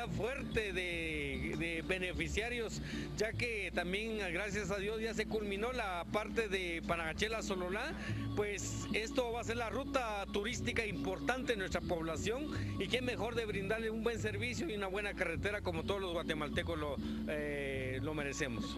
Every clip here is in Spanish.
cantidad fuerte de beneficiarios, ya que también gracias a Dios ya se culminó la parte de Panagachela-Sololá, pues esto va a ser la ruta turística importante en nuestra población y qué mejor de brindarle un buen servicio y una buena carretera como todos los guatemaltecos lo merecemos.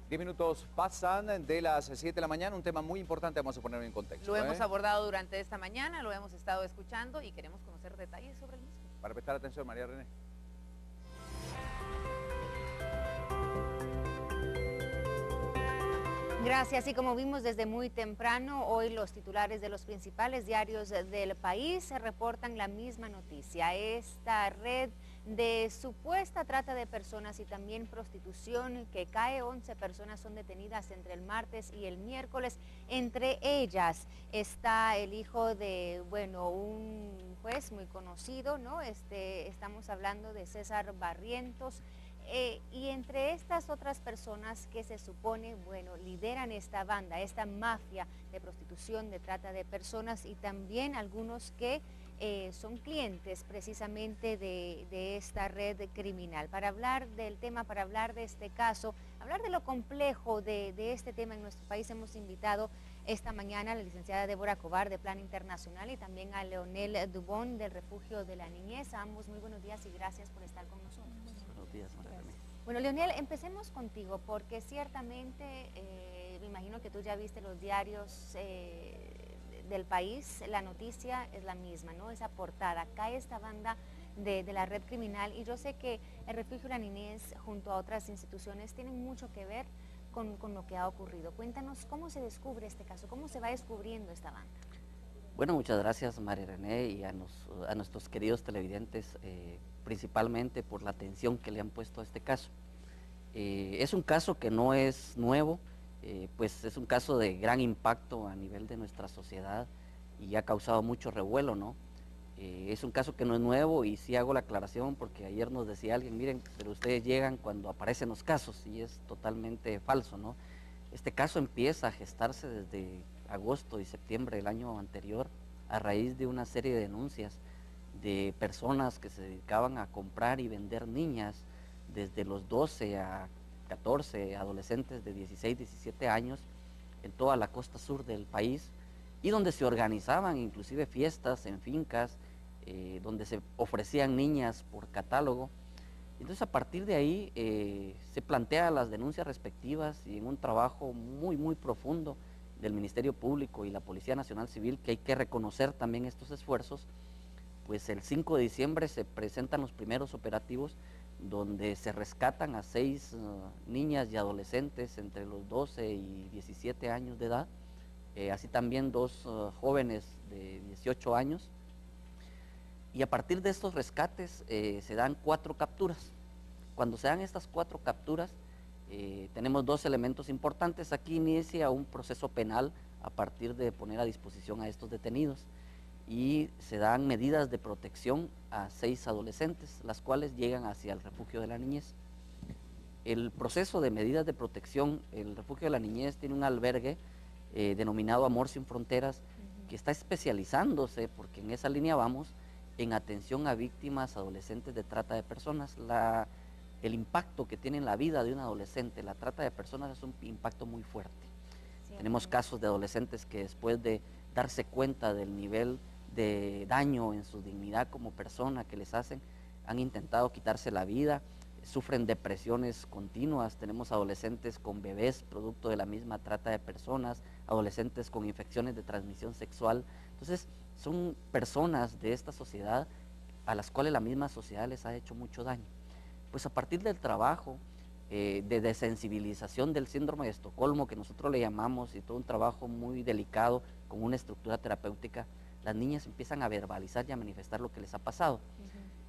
10 minutos pasan de las 7 de la mañana, un tema muy importante, vamos a ponerlo en contexto. Lo hemos abordado durante esta mañana, lo hemos estado escuchando y queremos conocer detalles sobre el mismo. Para prestar atención, María René. Gracias. Y como vimos desde muy temprano, hoy los titulares de los principales diarios del país se reportan la misma noticia. Esta red de supuesta trata de personas y también prostitución que cae, 11 personas son detenidas entre el martes y el miércoles. Entre ellas está el hijo de, bueno, un juez muy conocido, ¿no? Estamos hablando de César Barrientos. Y entre estas otras personas que se supone, bueno, lideran esta banda, esta mafia de prostitución, de trata de personas y también algunos que son clientes precisamente de esta red criminal. Para hablar del tema, para hablar de este caso, hablar de lo complejo de este tema en nuestro país, hemos invitado esta mañana a la licenciada Débora Cobar de Plan Internacional y también a Leonel Dubón del Refugio de la Niñez. A ambos muy buenos días y gracias por estar con nosotros. Buenos días, María René. Bueno, Leonel, empecemos contigo porque ciertamente me imagino que tú ya viste los diarios del país, la noticia es la misma, ¿no? Esa portada, cae esta banda de la red criminal y yo sé que el Refugio de la Niñez junto a otras instituciones tienen mucho que ver con lo que ha ocurrido. Cuéntanos cómo se descubre este caso, cómo se va descubriendo esta banda. Bueno, muchas gracias María René y a nuestros queridos televidentes, principalmente por la atención que le han puesto a este caso. Es un caso que no es nuevo, pues es un caso de gran impacto a nivel de nuestra sociedad y ha causado mucho revuelo, ¿no? Es un caso que no es nuevo y sí hago la aclaración porque ayer nos decía alguien, miren, pero ustedes llegan cuando aparecen los casos y es totalmente falso, ¿no? Este caso empieza a gestarse desde agosto y septiembre del año anterior a raíz de una serie de denuncias de personas que se dedicaban a comprar y vender niñas desde los 12 a 14 adolescentes de 16, 17 años en toda la costa sur del país y donde se organizaban inclusive fiestas en fincas, donde se ofrecían niñas por catálogo. Entonces a partir de ahí se plantean las denuncias respectivas y en un trabajo muy profundo del Ministerio Público y la Policía Nacional Civil, que hay que reconocer también estos esfuerzos, pues el 5 de diciembre se presentan los primeros operativos donde se rescatan a 6 niñas y adolescentes entre los 12 y 17 años de edad, así también 2 jóvenes de 18 años, y a partir de estos rescates se dan 4 capturas. Cuando se dan estas 4 capturas, tenemos 2 elementos importantes. Aquí inicia un proceso penal a partir de poner a disposición a estos detenidos y se dan medidas de protección a 6 adolescentes, las cuales llegan hacia el Refugio de la Niñez. El proceso de medidas de protección, el Refugio de la Niñez tiene un albergue denominado Amor Sin Fronteras, que está especializándose, porque en esa línea vamos, en atención a víctimas adolescentes de trata de personas. El impacto que tiene en la vida de un adolescente, la trata de personas, es un impacto muy fuerte. Sí, tenemos casos de adolescentes que después de darse cuenta del nivel de daño en su dignidad como persona que les hacen, han intentado quitarse la vida, sufren depresiones continuas. Tenemos adolescentes con bebés producto de la misma trata de personas, adolescentes con infecciones de transmisión sexual. Entonces son personas de esta sociedad a las cuales la misma sociedad les ha hecho mucho daño. Pues a partir del trabajo de desensibilización del síndrome de Estocolmo, que nosotros le llamamos, y todo un trabajo muy delicado con una estructura terapéutica, las niñas empiezan a verbalizar y a manifestar lo que les ha pasado.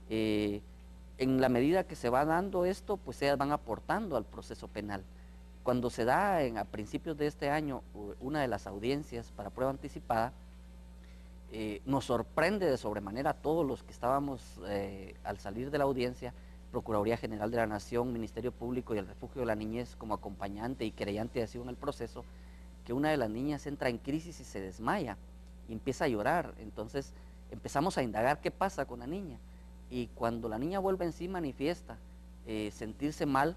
En la medida que se va dando esto, pues ellas van aportando al proceso penal. Cuando se da a principios de este año una de las audiencias para prueba anticipada, nos sorprende de sobremanera a todos los que estábamos al salir de la audiencia, Procuraduría General de la Nación, Ministerio Público y el Refugio de la Niñez como acompañante y querellante en el proceso, que una de las niñas entra en crisis y se desmaya y empieza a llorar. Entonces empezamos a indagar qué pasa con la niña y cuando la niña vuelve en sí manifiesta sentirse mal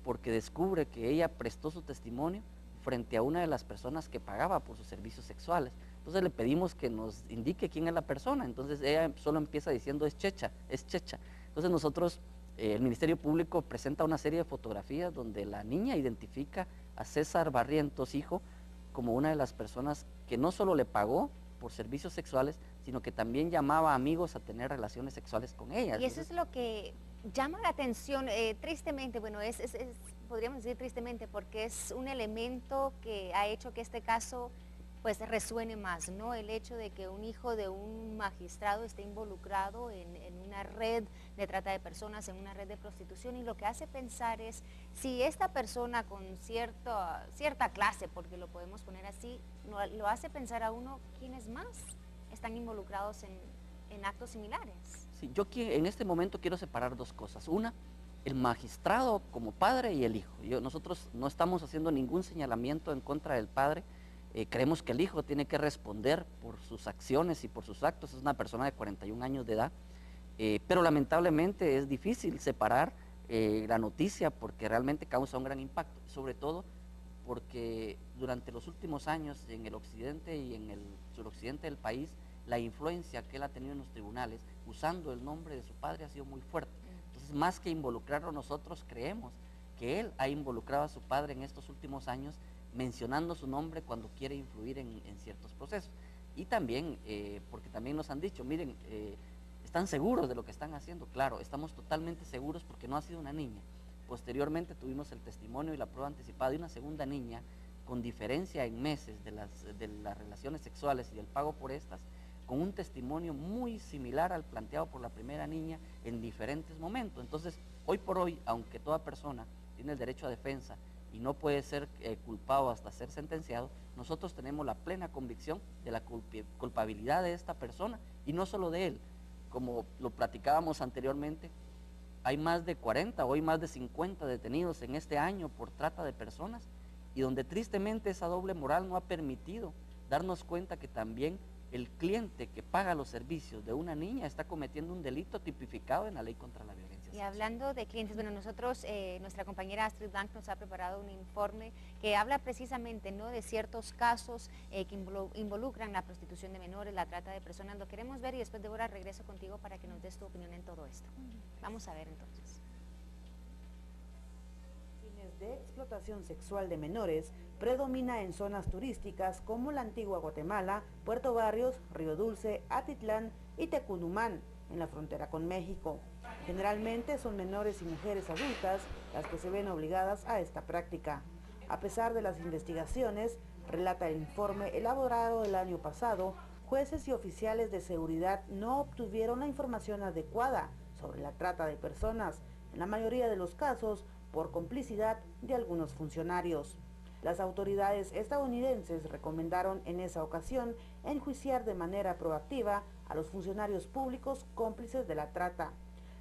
porque descubre que ella prestó su testimonio frente a una de las personas que pagaba por sus servicios sexuales. Entonces le pedimos que nos indique quién es la persona, entonces ella solo empieza diciendo es Checha, es Checha. Entonces nosotros, el Ministerio Público presenta una serie de fotografías donde la niña identifica a César Barrientos, hijo, como una de las personas que no solo le pagó por servicios sexuales, sino que también llamaba a amigos a tener relaciones sexuales con ella. Y eso es lo que llama la atención, tristemente, bueno, podríamos decir tristemente, porque es un elemento que ha hecho que este caso pues resuene más, ¿no? El hecho de que un hijo de un magistrado esté involucrado en una red de trata de personas, en una red de prostitución, y lo que hace pensar es si esta persona con cierta clase, porque lo podemos poner así, lo hace pensar a uno quiénes más están involucrados en actos similares. Sí, yo en este momento quiero separar dos cosas. Una, el magistrado como padre y el hijo. Nosotros no estamos haciendo ningún señalamiento en contra del padre. Creemos que el hijo tiene que responder por sus acciones y por sus actos. Es una persona de 41 años de edad, pero lamentablemente es difícil separar la noticia porque realmente causa un gran impacto, sobre todo porque durante los últimos años en el occidente y en el suroccidente del país, la influencia que él ha tenido en los tribunales usando el nombre de su padre ha sido muy fuerte. Entonces, más que involucrarlo nosotros, creemos que él ha involucrado a su padre en estos últimos años mencionando su nombre cuando quiere influir en ciertos procesos. Y también, porque también nos han dicho, miren, ¿están seguros de lo que están haciendo? Claro, estamos totalmente seguros porque no ha sido una niña. Posteriormente tuvimos el testimonio y la prueba anticipada de una segunda niña con diferencia en meses de las relaciones sexuales y del pago por estas, con un testimonio muy similar al planteado por la primera niña en diferentes momentos. Entonces, hoy por hoy, aunque toda persona tiene el derecho a defensa y no puede ser culpado hasta ser sentenciado, nosotros tenemos la plena convicción de la culpabilidad de esta persona y no solo de él. Como lo platicábamos anteriormente, hay más de 40, hoy más de 50 detenidos en este año por trata de personas, y donde tristemente esa doble moral no ha permitido darnos cuenta que también el cliente que paga los servicios de una niña está cometiendo un delito tipificado en la ley contra la violencia Y sexual. hablando de clientes, bueno, nosotros, nuestra compañera Astrid Blanc nos ha preparado un informe que habla precisamente, ¿no?, de ciertos casos que involucran la prostitución de menores, la trata de personas. Lo queremos ver y después, Débora, regreso contigo para que nos des tu opinión en todo esto. Vamos a ver entonces. De explotación sexual de menores predomina en zonas turísticas como la antigua Guatemala, Puerto Barrios, Río Dulce, Atitlán y Tecunumán, en la frontera con México. Generalmente son menores y mujeres adultas las que se ven obligadas a esta práctica. A pesar de las investigaciones, relata el informe elaborado el año pasado, jueces y oficiales de seguridad no obtuvieron la información adecuada sobre la trata de personas, en la mayoría de los casos por complicidad de algunos funcionarios. Las autoridades estadounidenses recomendaron en esa ocasión enjuiciar de manera proactiva a los funcionarios públicos cómplices de la trata.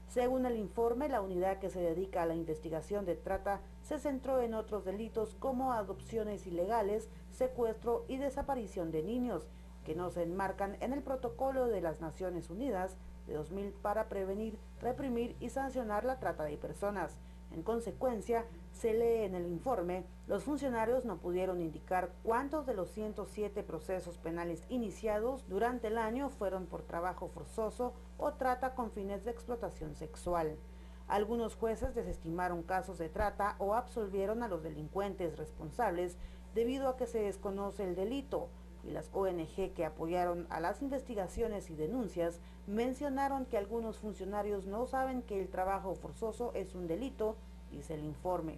Según el informe, la unidad que se dedica a la investigación de trata se centró en otros delitos como adopciones ilegales, secuestro y desaparición de niños, que no se enmarcan en el protocolo de las Naciones Unidas de 2000 para prevenir, reprimir y sancionar la trata de personas. En consecuencia, se lee en el informe, los funcionarios no pudieron indicar cuántos de los 107 procesos penales iniciados durante el año fueron por trabajo forzoso o trata con fines de explotación sexual. Algunos jueces desestimaron casos de trata o absolvieron a los delincuentes responsables debido a que se desconoce el delito, y las ONG que apoyaron a las investigaciones y denuncias mencionaron que algunos funcionarios no saben que el trabajo forzoso es un delito, dice el informe.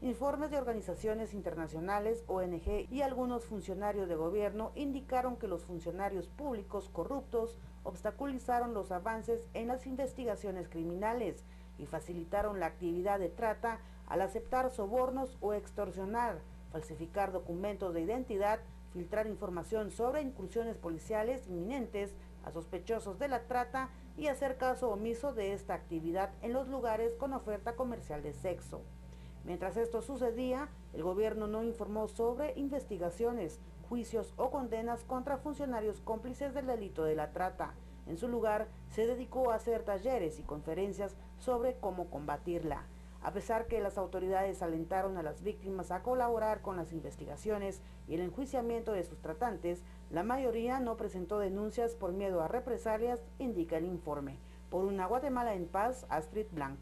Informes de organizaciones internacionales, ONG y algunos funcionarios de gobierno indicaron que los funcionarios públicos corruptos obstaculizaron los avances en las investigaciones criminales y facilitaron la actividad de trata al aceptar sobornos o extorsionar, falsificar documentos de identidad, filtrar información sobre incursiones policiales inminentes a sospechosos de la trata y hacer caso omiso de esta actividad en los lugares con oferta comercial de sexo. Mientras esto sucedía, el gobierno no informó sobre investigaciones, juicios o condenas contra funcionarios cómplices del delito de la trata. En su lugar, se dedicó a hacer talleres y conferencias sobre cómo combatirla. A pesar que las autoridades alentaron a las víctimas a colaborar con las investigaciones y el enjuiciamiento de sus tratantes, la mayoría no presentó denuncias por miedo a represalias, indica el informe. Por una Guatemala en paz, Astrid Blanc.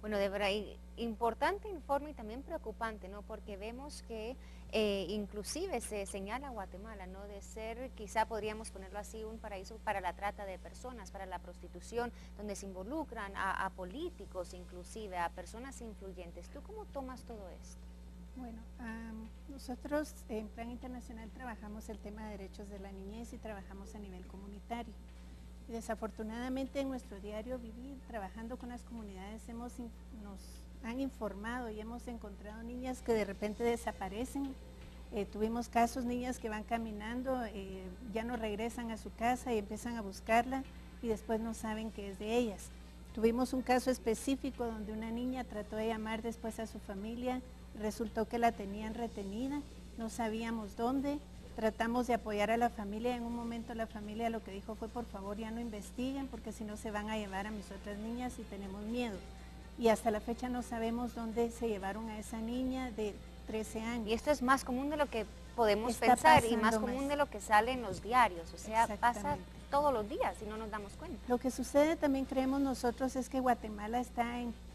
Bueno, de verdad, importante informe y también preocupante, ¿no? Porque vemos que inclusive se señala a Guatemala, ¿no? De ser, quizá podríamos ponerlo así, un paraíso para la trata de personas, para la prostitución, donde se involucran a políticos inclusive, a personas influyentes. ¿Tú cómo tomas todo esto? Bueno, nosotros en Plan Internacional trabajamos el tema de derechos de la niñez y trabajamos a nivel comunitario. Y desafortunadamente en nuestro diario vivir, trabajando con las comunidades, nos han informado y hemos encontrado niñas que de repente desaparecen. Tuvimos casos, niñas que van caminando, ya no regresan a su casa y empiezan a buscarla y después no saben qué es de ellas. Tuvimos un caso específico donde una niña trató de llamar después a su familia, resultó que la tenían retenida, no sabíamos dónde, tratamos de apoyar a la familia, en un momento la familia lo que dijo fue por favor ya no investiguen porque si no se van a llevar a mis otras niñas y tenemos miedo. Y hasta la fecha no sabemos dónde se llevaron a esa niña de 13 años. Y esto es más común de lo que podemos Está pensar y más pasando común más. de lo que sale en los diarios, o sea, pasa Exactamente. todos los días y no nos damos cuenta. Lo que sucede también creemos nosotros es que Guatemala está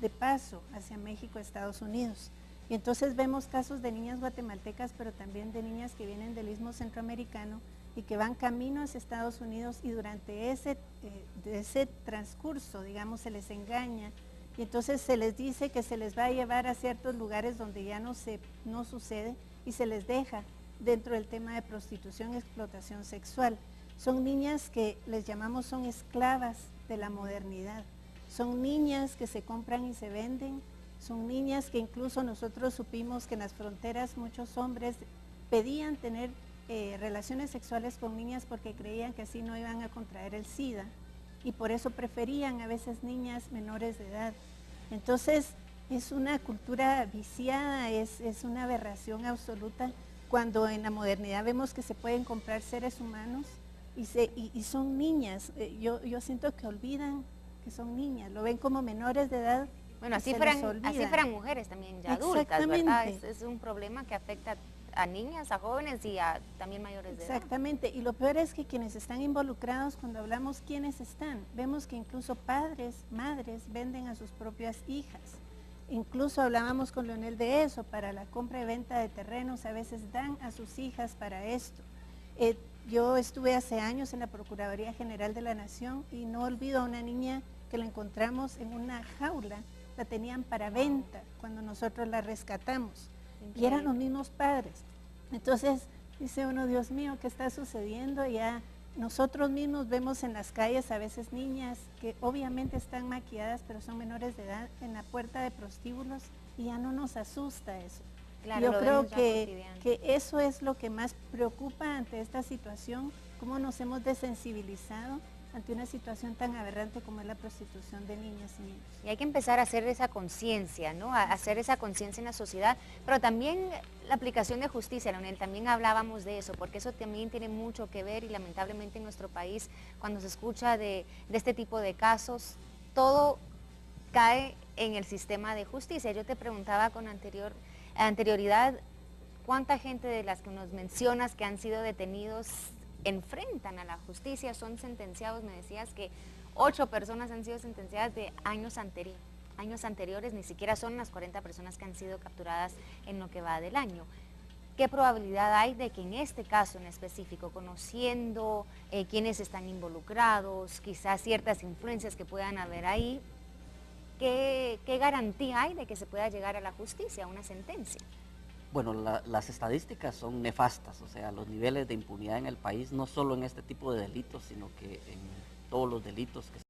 de paso hacia México, Estados Unidos. Y entonces vemos casos de niñas guatemaltecas, pero también de niñas que vienen del Istmo Centroamericano y que van camino hacia Estados Unidos y durante ese transcurso, digamos, se les engaña y entonces se les dice que se les va a llevar a ciertos lugares donde ya no sucede y se les deja dentro del tema de prostitución y explotación sexual. Son niñas que les llamamos son esclavas de la modernidad, son niñas que se compran y se venden, son niñas que incluso nosotros supimos que en las fronteras muchos hombres pedían tener relaciones sexuales con niñas porque creían que así no iban a contraer el SIDA y por eso preferían a veces niñas menores de edad. Entonces es una cultura viciada, es una aberración absoluta cuando en la modernidad vemos que se pueden comprar seres humanos y son niñas. Yo siento que olvidan que son niñas, lo ven como menores de edad. Bueno, así fueran mujeres también ya adultas, ¿verdad? Es un problema que afecta a niñas, a jóvenes y a también mayores de edad. Exactamente, y lo peor es que quienes están involucrados, cuando hablamos quiénes están, vemos que incluso padres, madres venden a sus propias hijas. Incluso hablábamos con Leonel de eso, para la compra y venta de terrenos, a veces dan a sus hijas para esto. Yo estuve hace años en la Procuraduría General de la Nación y no olvido a una niña que la encontramos en una jaula, la tenían para venta cuando nosotros la rescatamos. Y eran los mismos padres. Entonces dice uno, Dios mío, ¿qué está sucediendo? Ya nosotros mismos vemos en las calles a veces niñas que obviamente están maquilladas, pero son menores de edad en la puerta de prostíbulos y ya no nos asusta eso. Claro, yo creo que eso es lo que más preocupa ante esta situación, cómo nos hemos desensibilizado ante una situación tan aberrante como es la prostitución de niñas y niños. Y hay que empezar a hacer esa conciencia, ¿no? A hacer esa conciencia en la sociedad, pero también la aplicación de justicia, Leonel, también hablábamos de eso, porque eso también tiene mucho que ver y lamentablemente en nuestro país, cuando se escucha de este tipo de casos, todo cae en el sistema de justicia. Yo te preguntaba con anterioridad, ¿cuánta gente de las que nos mencionas que han sido detenidos enfrentan a la justicia, son sentenciados? Me decías que 8 personas han sido sentenciadas de años anteriores, ni siquiera son las 40 personas que han sido capturadas en lo que va del año. ¿Qué probabilidad hay de que en este caso en específico, conociendo quiénes están involucrados, quizás ciertas influencias que puedan haber ahí, qué garantía hay de que se pueda llegar a la justicia, a una sentencia? Bueno, las estadísticas son nefastas, o sea, los niveles de impunidad en el país, no solo en este tipo de delitos, sino que en todos los delitos que